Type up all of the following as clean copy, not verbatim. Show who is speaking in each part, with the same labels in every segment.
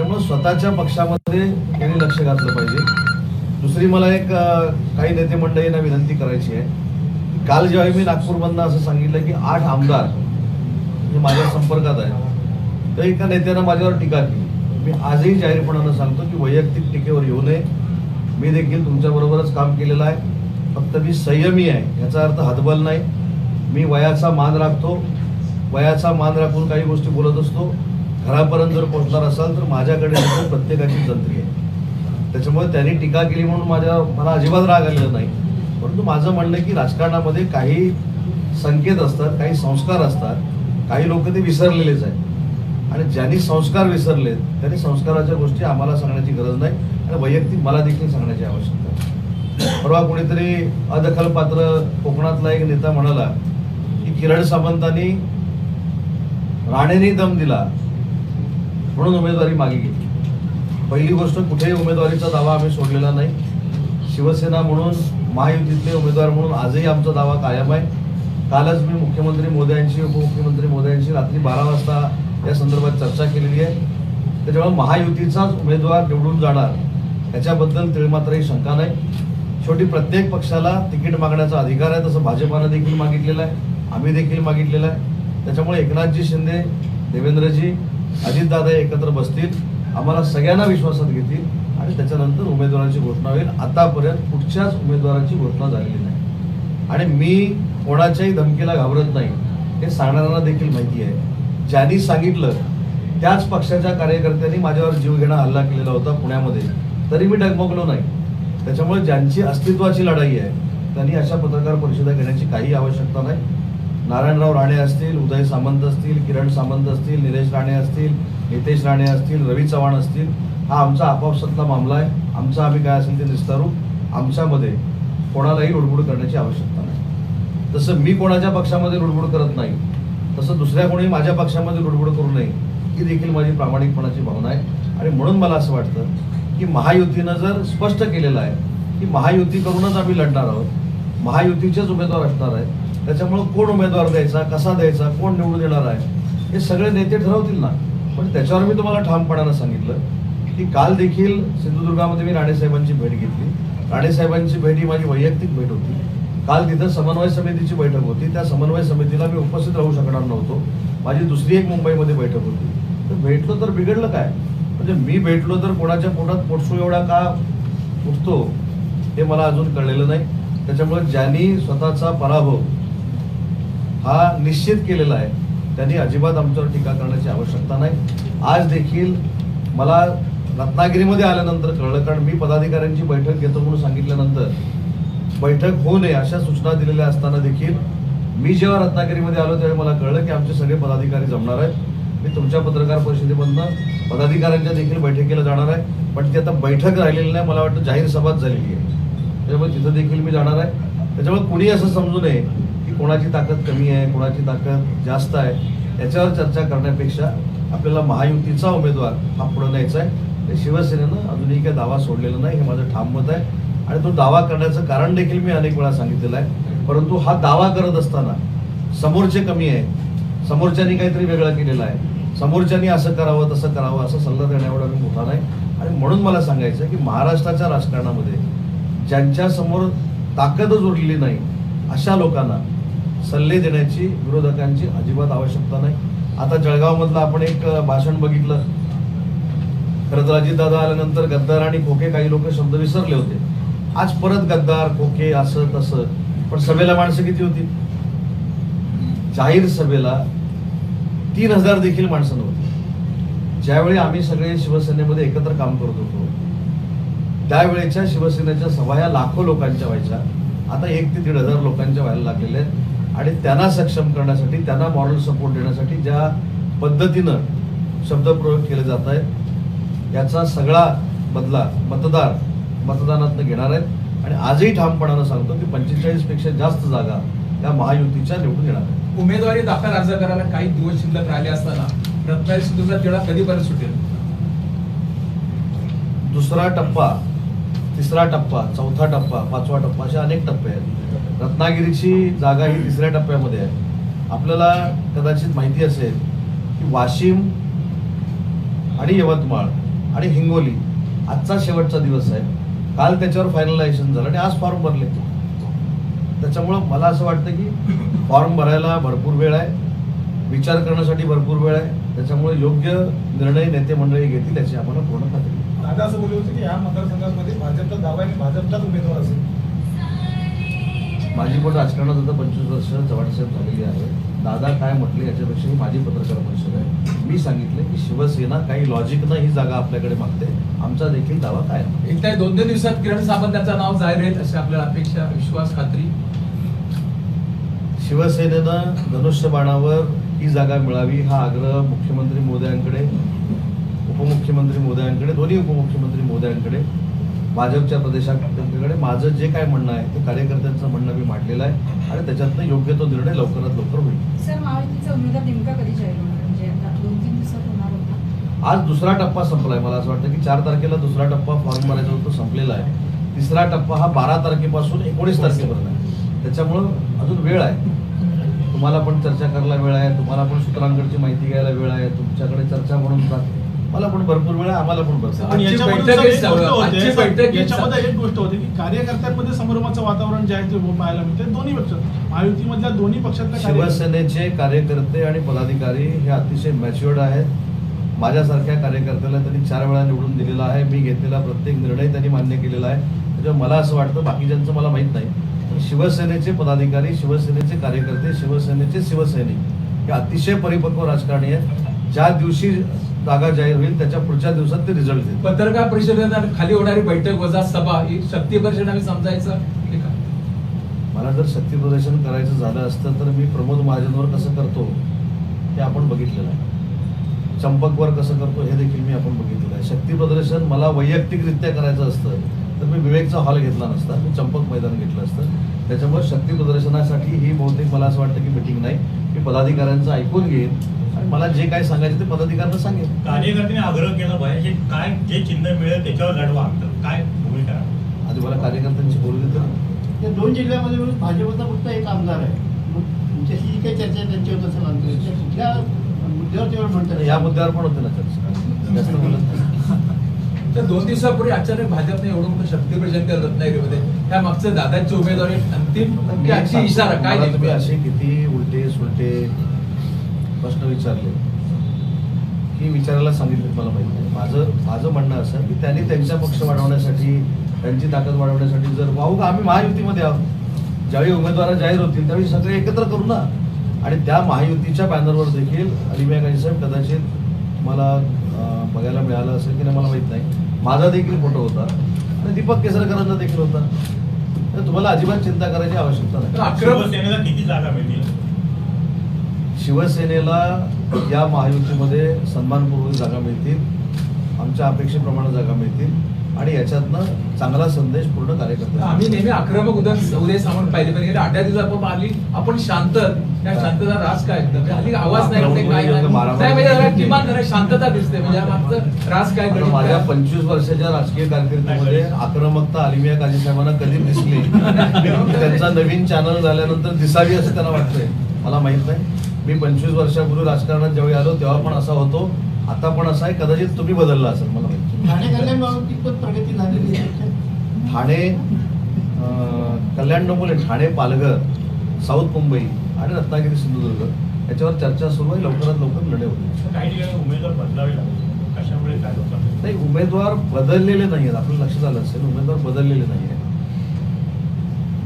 Speaker 1: त्याच्यामुळे स्वतःच्या पक्षामध्ये त्यांनी लक्ष घातलं पाहिजे. दुसरी मला एक काही नेते मंडळींना विनंती करायची आहे. काल जेव्हा मी नागपूरमधनं असं सांगितलं की 8 आमदार हे माझ्या संपर्कात आहेत, तर एका नेत्यानं माझ्यावर टीका केली. मी आजही जाहीरपणानं सांगतो की वैयक्तिक टीकेवर येऊ नये. मी देखील तुमच्याबरोबरच काम केलेलं आहे. फक्त मी संयमी आहे, याचा अर्थ हतबल नाही. मी वयाचा मान राखतो. वयाचा मान राखून काही गोष्टी बोलत असतो. घरापर्यंत जर पोहोचणार असाल तर माझ्याकडे प्रत्येकाची जंत्री आहे. त्याच्यामुळे त्यांनी टीका केली म्हणून मला अजिबात राग आलेला नाही. परंतु माझं म्हणणं आहे की राजकारणामध्ये काही संकेत असतात, काही संस्कार असतात. काही लोक ते विसरलेलेच आहेत आणि ज्यांनी संस्कार विसरलेत त्यांनी संस्काराच्या गोष्टी आम्हाला सांगण्याची गरज नाही आणि वैयक्तिक मला देखील सांगण्याची आवश्यकता आहे. परवा कोणीतरी अदखलपात्र कोकणातला एक नेता म्हणाला की किरण सामंतांनी राणेंनी दम दिला म्हणून उमेदवारी मागे घेतली. पहिली गोष्ट, कुठेही उमेदवारीचा दावा आम्ही सोडलेला नाही. शिवसेना म्हणून, महायुतीतले उमेदवार म्हणून आजही आमचा दावा कायम आहे. कालच मी मुख्यमंत्री मोदयांशी, उपमुख्यमंत्री मोदयांशी रात्री 12 वाजता या संदर्भात चर्चा केलेली आहे. त्याच्यामुळे महायुतीचाच उमेदवार निवडून जाणार याच्याबद्दल तिळमात्रही शंका नाही. शेवटी प्रत्येक पक्षाला तिकीट मागण्याचा अधिकार आहे, तसं भाजपानं देखील मागितलेलं आहे, आम्ही देखील मागितलेलं आहे. त्याच्यामुळे एकनाथजी शिंदे, देवेंद्रजी, अजितदादा एकत्र बसतील, आम्हाला सगळ्यांना विश्वासात घेतील आणि त्याच्यानंतर उमेदवाराची घोषणा होईल. आतापर्यंत कुठच्याच उमेदवाराची घोषणा झालेली नाही आणि मी कोणाच्याही धमकीला घाबरत नाही हे सांगणाऱ्यांना देखील माहिती आहे. ज्यांनी सांगितलं त्याच पक्षाच्या कार्यकर्त्यांनी माझ्यावर जीवघेणा हल्ला केलेला होता पुण्यामध्ये, तरी मी डगमगलो नाही. त्याच्यामुळे ज्यांची अस्तित्वाची लढाई आहे त्यांनी अशा पत्रकार परिषदा घेण्याची काही आवश्यकता नाही. नारायणराव राणे असतील, उदय सामंत असतील, किरण सामंत असतील, निलेश राणे असतील, नितेश राणे असतील, रवी चव्हाण असतील, हा आमचा आपापसातला मामला आहे. आमचा आम्ही काय असेल ते निस्तारू. आमच्यामध्ये कोणालाही लुडबुड करण्याची आवश्यकता नाही. तसं मी कोणाच्या पक्षामध्ये लुडबुड करत नाही, तसं दुसऱ्या कोणी माझ्या पक्षामध्ये लुडबुड करू नये ही देखील माझी प्रामाणिकपणाची भावना आहे. आणि म्हणून मला असं वाटतं की महायुतीनं जर स्पष्ट केलेलं आहे की महायुती करूनच आम्ही लढणार आहोत, महायुतीचेच उमेदवार असणार आहेत, त्याच्यामुळं कोण उमेदवार द्यायचा, कसा द्यायचा, कोण निवडून येणार आहे हे सगळे नेते ठरवतील ना. पण त्याच्यावर मी तुम्हाला ठामपणानं सांगितलं की काल देखील सिंधुदुर्गामध्ये मी राणेसाहेबांची भेट घेतली. राणेसाहेबांची भेट ही माझी वैयक्तिक भेट होती. काल तिथं समन्वय समितीची बैठक होती. त्या समन्वय समितीला मी उपस्थित राहू शकणार नव्हतो. माझी दुसरी एक मुंबईमध्ये बैठक होती. तर भेटलो तर बिघडलं काय? म्हणजे मी भेटलो तर कोणाच्या पोटात पोटसू एवढा का उठतो हे मला अजून कळलेलं नाही. त्याच्यामुळे ज्यांनी स्वतःचा पराभव हा निश्चित केलेला आहे त्यांनी अजिबात आमच्यावर टीका करण्याची आवश्यकता नाही. आज देखील मला रत्नागिरीमध्ये आल्यानंतर कळलं, कारण मी पदाधिकाऱ्यांची बैठक घेतो म्हणून सांगितल्यानंतर बैठक होऊ नये अशा सूचना दिलेल्या असताना देखील मी जेव्हा रत्नागिरीमध्ये आलो त्यावेळी मला कळलं की आमचे सगळे पदाधिकारी जमणार आहेत. मी तुमच्या पत्रकार परिषदेमधनं पदाधिकाऱ्यांच्या देखील बैठकीला जाणार आहे. पण ती आता बैठक राहिलेली नाही, मला वाटतं जाहीर सभाच झालेली आहे. त्याच्यामुळे तिथं देखील मी जाणार आहे. त्याच्यामुळे कुणी असं समजू नये की कोणाची ताकद कमी आहे, कोणाची ताकद जास्त आहे, याच्यावर चर्चा करण्यापेक्षा आपल्याला महायुतीचा उमेदवार हा पुढे न्यायचा आहे. ते शिवसेनेनं अजूनही काही दावा सोडलेला नाही हे माझं ठाम मत आहे. आणि तो दावा करण्याचं कारण देखील मी अनेक वेळा सांगितलेलं आहे. परंतु हा दावा करत असताना समोरचे कमी आहे, समोरच्यांनी काहीतरी वेगळं केलेलं आहे, समोरच्यांनी असं करावं तसं करावं असं सल्ला देण्याएवढा मी मोठा नाही. आणि म्हणून मला सांगायचं की महाराष्ट्राच्या राजकारणामध्ये ज्यांच्या समोर ताकदच उरलेली नाही अशा लोकांना सल्ले देण्याची विरोधकांची अजिबात आवश्यकता नाही. आता जळगावमधलं आपण एक भाषण बघितलं. खरं तर अजितदादा आल्यानंतर गद्दार आणि खोके काही लोक शब्द विसरले होते. आज परत गद्दार, खोके, असं तसं. पण सभेला माणसं किती होती? जाहीर सभेला 3000 देखील माणसं नव्हती. ज्यावेळी आम्ही सगळे शिवसेनेमध्ये एकत्र काम करत होतो त्यावेळेच्या शिवसेनेच्या सभा या लाखो लोकांच्या व्हायच्या. आता 1 ते 1,500 लोकांच्या व्हायला लागलेल्या आहेत. आणि त्यांना सक्षम करण्यासाठी, त्यांना मॉरल सपोर्ट देण्यासाठी ज्या पद्धतीनं शब्दप्रयोग केले जात आहेत याचा सगळा बदला मतदार मतदानातनं घेणार आहेत. आणि आजही ठामपणानं सांगतो की 45 पेक्षा जास्त जागा त्या महायुतीच्या निवडून येणार आहेत.
Speaker 2: उमेदवारी दाखल अर्ज करायला काही दिवस शिल्लक राहिले असताना रत्नागिरी सिंधुदुर्गात तेवढा कधीपर्यंत सुटेल?
Speaker 1: दुसरा टप्पा, तिसरा टप्पा, चौथा टप्पा, 5वा टप्पा असे अनेक टप्पे आहेत. रत्नागिरीची जागा ही 3ऱ्या टप्प्यामध्ये आहे. आपल्याला कदाचित माहिती असेल की वाशिम आणि यवतमाळ आणि हिंगोली आजचा शेवटचा दिवस आहे. काल त्याच्यावर फायनलायझेशन झालं आणि आज फॉर्म भरले. त्याच्यामुळं मला असं वाटतं की फॉर्म भरायला भरपूर वेळ आहे, विचार करण्यासाठी भरपूर वेळ आहे. त्याच्यामुळे योग्य निर्णय नेते मंडळी घेतील याची आम्हाला पूर्ण खात्री आहे.
Speaker 3: दादा असं बोलले होते की या मतदारसंघामध्ये भाजपचा दावा आहे, भाजपचाच उमेदवार असेल.
Speaker 1: माझी पण राजकारणात आता 25 वर्ष चव्हाणसाहेब झालेली आहे. दादा काय म्हटले याच्यापेक्षा ही माझी पत्रकार परिषद आहे. मी सांगितले की शिवसेना काही लॉजिकनं ही जागा आपल्याकडे मागते, आमचा देखील दावा काय आहे.
Speaker 2: एकदा 2-3 दिवसात किरण सामंत यांचं नाव जाहीर होईल अशी आपल्याला अपेक्षा, विश्वास, खात्री.
Speaker 1: शिवसेनेनं धनुष्यबाणावर ही जागा मिळावी हा आग्रह मुख्यमंत्री महोदयांकडे, उपमुख्यमंत्री महोदयांकडे, दोन्ही उपमुख्यमंत्री महोदयांकडे, भाजपच्या प्रदेशाध्यक्षांकडे माझं जे काय म्हणणं आहे ते कार्यकर्त्यांचं म्हणणं मी मांडलेलं आहे आणि त्याच्यातनं योग्य तो निर्णय लवकरात लवकर होईल.
Speaker 4: सर, महायुतीचा उमेदवार नेमका कधी जाहीर होणार? म्हणजे आता 2-3 दिवसात होणार होता.
Speaker 1: आज दुसरा टप्पा संपलाय. मला असं वाटतं की 4 तारखेला दुसरा टप्पा फॉर्म भरायचा होता, संपलेला आहे. तिसरा टप्पा हा 12 तारखेपासून 19 तारखेपर्यंत आहे. त्याच्यामुळं अजून वेळ आहे. तुम्हाला पण चर्चा करायला वेळ आहे, तुम्हाला पण सूत्रांकडची माहिती घ्यायला वेळ आहे, तुमच्याकडे चर्चा म्हणून मला पण भरपूर वेळ आहे, आम्हाला पण भरपूर.
Speaker 3: पण
Speaker 2: आजची
Speaker 3: याच्यामध्ये
Speaker 2: बैठक
Speaker 3: एक गोष्ट होते,
Speaker 2: आजची बैठक
Speaker 3: याच्यामध्ये एक गोष्ट होती की कार्यकर्त्यांमध्ये संभ्रमाचं वातावरण जे आहे ते पाहायला मिळते. दोन्ही पक्ष, महायुतीमधल्या दोन्ही पक्षातल्या
Speaker 1: शिवसेनेचे कार्यकर्ते आणि पदाधिकारी हे अतिशय मॅच्युअर्ड आहेत. माझ्यासारख्या कार्यकर्त्याला त्यांनी 4 वेळा निवडून दिलेला आहे. मी घेतलेला प्रत्येक निर्णय त्यांनी मान्य केलेला आहे. त्याच्यामुळे मला असं वाटतं, बाकीच्यांचं मला माहीत नाही, पण शिवसेनेचे पदाधिकारी, शिवसेनेचे कार्यकर्ते, शिवसेनेचे शिवसैनिक हे अतिशय परिपक्व राजकारणी आहेत. ज्या दिवशी जागा जाहीर होईल त्याच्या पुढच्या दिवसात ते रिझल्ट देईल.
Speaker 2: पत्रकार परिषदेत खाली होणारी बैठक वजा सभा ही शक्ती परिषद आम्ही समजायचं हे का?
Speaker 1: मला जर शक्ती प्रदर्शन करायचं झालं असतं तर मी प्रमोद महाजनवर कसं करतो हे आपण बघितलेलं आहे. चंपकवर कसं करतो हे देखील मी आपण बघितलेलं आहे. शक्ती प्रदर्शन मला वैयक्तिकरित्या करायचं असतं तर मी विवेकचा हॉल घेतला नसता, मी चंपक मैदान घेतलं असतं. त्याच्यामुळे शक्ती प्रदर्शनासाठी ही बहुतेक मला असं वाटतं की मिटिंग नाही. मी पदाधिकाऱ्यांचं ऐकून घेईन आणि मला जे काय सांगायचं ते पदाधिकाऱ्यांना सांगेन.
Speaker 5: कार्यकर्त्यांनी आग्रह केला पाहिजे काय जे चिन्ह मिळेल त्याच्यावर लढवा, तर काय भूमिका आहे?
Speaker 1: आधी मला कार्यकर्त्यांची बोलू देतो.
Speaker 6: या 2 जिल्ह्यामध्ये मिळून भाजपचा फक्त एक आमदार आहे. मग तुमच्याशी जी काही चर्चा आहे त्यांच्यावर कसं मानतो, त्या कुठल्या मुद्द्यावर तेवढं म्हणतात?
Speaker 1: या मुद्द्यावर पण होते ना चर्चा, जास्त बोलत नाही.
Speaker 2: तर 2 दिवसापूर्वी अचानक भाजपने एवढं मोठं शक्ती प्रदर्शन केलं रत्नागिरीमध्ये. त्या मागचं दादांची उमेदवारी अंतिम की आजची इशारा काय
Speaker 1: मला तुम्ही
Speaker 2: नेमकं?
Speaker 1: असे किती उलटे सुलटे प्रश्न विचारले की विचारायला सांगितले मला माहिती नाही. माझं म्हणणं असं की त्यांनी त्यांचा पक्ष वाढवण्यासाठी, त्यांची ताकद वाढवण्यासाठी जर वाहू का आम्ही महायुतीमध्ये आहोत, ज्यावेळी उमेदवार जाहीर होतील त्यावेळी सगळे एकत्र करू ना. आणि त्या महायुतीच्या बॅनरवर देखील अलिमिया काजी साहेब कदाचित मला बघायला मिळालं असेल की नाही मला माहित नाही, माझा देखील फोटो होता आणि दीपक केसरकरांचा देखील होता. तर तुम्हाला अजिबात चिंता करायची आवश्यकता नाही.
Speaker 5: शिवसेनेला किती जागा मिळतील?
Speaker 1: शिवसेनेला या महायुतीमध्ये सन्मानपूर्वक जागा मिळतील, आमच्या अपेक्षेप्रमाणे जागा मिळतील आणि याच्यातनं चांगला संदेश पूर्ण कार्यकर्ते.
Speaker 2: आम्ही नेहमी आक्रमक उदय सामंत पाहिजे, पण गेल्या 8 दिवसापूर्वी आली आपण शांत. त्या शांतता राज काय हल्ली आवाज नाही, काय नाही म्हणजे किमान जरा शांतता दिसते. म्हणजे मागचं राज काय
Speaker 1: पण माझ्या 25 वर्षाच्या राजकीय कारकिर्दीमध्ये आक्रमकता अलिमिया काजी साहेबांना कधी दिसली त्यांचा नवीन चॅनल झाल्यानंतर दिसावी असं त्यांना वाटतंय, मला माहित नाही. मी 25 वर्षापूर्वी राजकारणात ज्यावेळी आलो तेव्हा पण असा होतो, आता पण असा आहे. कदाचित तुम्ही बदलला असेल, मला माहिती.
Speaker 6: ठाणे कल्याणबाबत कितपत प्रगती झालेली आहे?
Speaker 1: ठाणे, कल्याण डोंबिवली, ठाणे, पालघर, साऊथ मुंबई आणि रत्नागिरी सिंधुदुर्ग याच्यावर चर्चा सुरू आहे. लवकरात लवकर निर्णय होईल.
Speaker 5: काही ठिकाणी उमेदवार बदलावे लागले, कशामुळे काय लोकांना?
Speaker 1: नाही, उमेदवार बदललेले नाही आहेत. आपलं लक्षात आलं असेल, उमेदवार बदललेले नाही आहेत.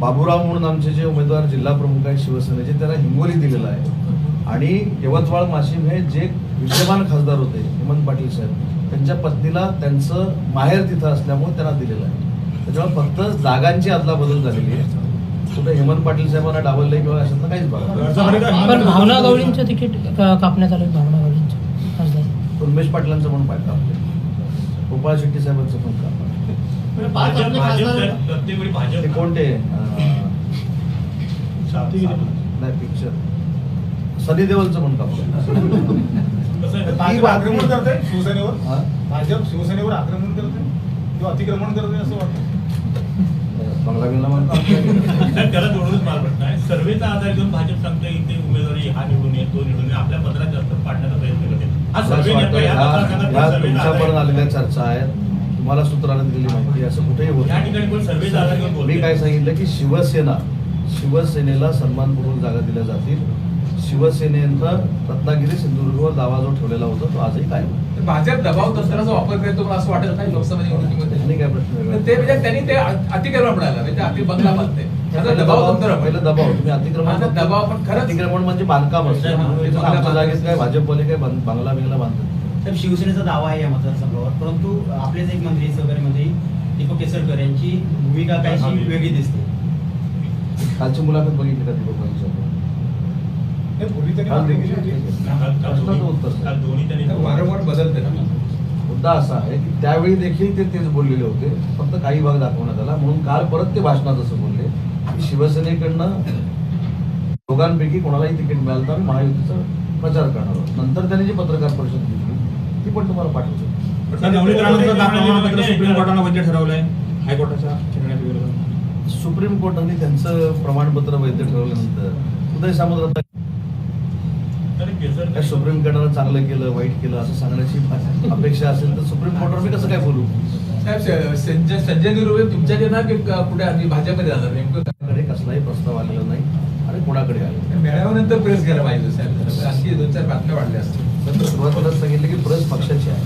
Speaker 1: बाबूराव म्हणून आमचे जे उमेदवार जिल्हा प्रमुख आहेत शिवसेनेचे, त्यांना हिंगोली दिलेला आहे. आणि यवतमाळ वाशिम हे जे विद्यमान खासदार होते हेमंत पाटील साहेब, त्यांच्या पत्नीला त्यांचं माहेर तिथं असल्यामुळे त्यांना दिलेलं आहे. त्याच्यामुळे फक्त जागांची अदलाबदल झालेली आहे. कुठे हेमंत पाटील साहेबांना डावललंय किंवा अशातलं काहीच बघा.
Speaker 7: पण भावना गवळींचं तिकीट कापण्यात आलं. भावना गवळींचं खासदार
Speaker 1: उन्मेष पाटलांचं पण पाहिजे आपले, गोपाळ शेट्टी साहेबांचं पण काम.
Speaker 6: पाच आपले खासदार
Speaker 5: प्रत्येक वेळी
Speaker 1: ते
Speaker 5: भाजप
Speaker 1: कोणते
Speaker 3: नाही,
Speaker 1: पिक्चर सनी देओलचं पण काम.
Speaker 5: कसं आहे?
Speaker 3: भाजप आक्रमण करते शिवसेनेवर,
Speaker 1: हा?
Speaker 3: भाजप शिवसेनेवर आक्रमण करते किंवा अतिक्रमण करते असं वाटतं.
Speaker 1: बंगला बिंगला म्हणून काम केलं.
Speaker 5: साहेब, त्याला जोडूनच मला प्रश्न आहे. सर्वेचा आधार घेऊन भाजप सांगतं इथे उमेदवारी हा निवडून येईल, तो निवडून येईल, आपल्या पत्रात जास्त पाडण्याचा प्रयत्न करते. हा
Speaker 1: मला
Speaker 5: सर्वे
Speaker 1: असं वाटतं
Speaker 5: नेमका या
Speaker 1: ह्या
Speaker 5: मतदारसंघात सर्वेचा आधार
Speaker 1: तुमच्यापर्यंत
Speaker 5: घेऊन-
Speaker 1: आलेल्या चर्चा आहेत, तुम्हाला सूत्राने दिलेली माहिती असं कुठेही होत
Speaker 5: या
Speaker 1: नाही.
Speaker 5: ठिकाणी कोण सर्वेचा आधार घेऊन
Speaker 1: मी
Speaker 5: बोलतंय?
Speaker 1: काय सांगितलं की शिवसेनेला सन्मानपूर्वक जागा दिल्या जातील. शिवसेनेनं रत्नागिरी सिंधुदुर्गवर दावा जो ठेवलेला होता तो आजही कायम आहे.
Speaker 2: भाजप दबाव तंत्राचा वापर करतो मला असं वाटत नाही लोकसभा निवडणुकीमध्ये.
Speaker 1: त्यांनी काय प्रश्न वेगळा?
Speaker 2: तर ते म्हणजे त्यांनी ते अतिक्रमण म्हणाला म्हणजे अति बंगला बांधते त्याचा दबाव तंत्र
Speaker 1: पहिलं दबाव तुम्ही अतिक्रमण
Speaker 2: आता दबाव पण खरंच
Speaker 1: अतिक्रमण म्हणजे बांधकाम असतं.
Speaker 2: बंगला
Speaker 1: आमच्या जागेत काय भाजपवाले काय बंगला बिंगला बांधतात.
Speaker 8: साहेब, शिवसेनेचा दावा आहे या मतदारसंघावर, परंतु आपलेच एक मंत्री सहकारी मंत्री दीपक केसरकर यांची भूमिका काहीशी वेगळी दिसते.
Speaker 1: कालची मुलाखत बघितली का दीपक
Speaker 3: हे पूर्वी त्यांनी
Speaker 1: काल
Speaker 3: मागणी
Speaker 1: देखील
Speaker 3: केली होती.
Speaker 1: प्रश्नाचं उत्तर
Speaker 5: काल दोन्ही त्यांनी
Speaker 2: वारंवार बदलते ना.
Speaker 1: मुद्दा असा आहे की त्यावेळी देखील ते तेच बोललेले होते, फक्त काही भाग दाखवण्यात आला म्हणून काल परत ते भाषणात असं बोलले की शिवसेनेकडनं दोघांपैकी कोणालाही तिकीट मिळालं तर आम्ही महायुतीचा प्रचार करणार आहोत. नंतर त्यांनी जी पत्रकार परिषद घेतली ती पण तुम्हाला पाठवतो.
Speaker 9: सर, नवनीकरणानंतर प्रमाणपत्र सुप्रीम कोर्टानं वैध ठरवलंय हायकोर्टाच्या निर्णयाच्या विरोधात.
Speaker 1: सुप्रीम कोर्टाने त्यांचं प्रमाणपत्र वैध ठरवल्यानंतर उदय सामंत
Speaker 5: तरी केसर
Speaker 1: काय सुप्रीम कोर्टानं चांगलं केलं वाईट केलं असं सांगण्याची अपेक्षा असेल तर सुप्रीम कोर्टावर मी कसं काय बोलू?
Speaker 2: साहेब संजय निरुपे तुमच्या येणार की कुठे आणि भाजपमध्ये जाणार नेमकं काय?
Speaker 1: कडे कसलाही प्रस्ताव आलेला नाही आणि कोणाकडे आला.
Speaker 2: मेळाव्यानंतर प्रेस घ्यायला पाहिजे साहेब, आणखी 2-4 बातम्या वाढल्या असतील.
Speaker 1: नंतर सुरुवातीलाच सांगितलं की प्रस पक्षाची आहे.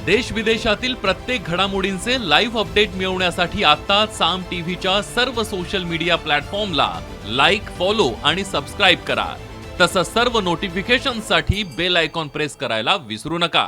Speaker 10: देश विदेशातील प्रत्येक घडामोडींचे लाईव्ह अपडेट मिळवण्यासाठी आता साम टीव्हीच्या सर्व सोशल मीडिया प्लॅटफॉर्मला लाईक, फॉलो आणि सबस्क्राईब करा. तसंच सर्व नोटिफिकेशनसाठी बेल आयकॉन प्रेस करायला विसरू नका.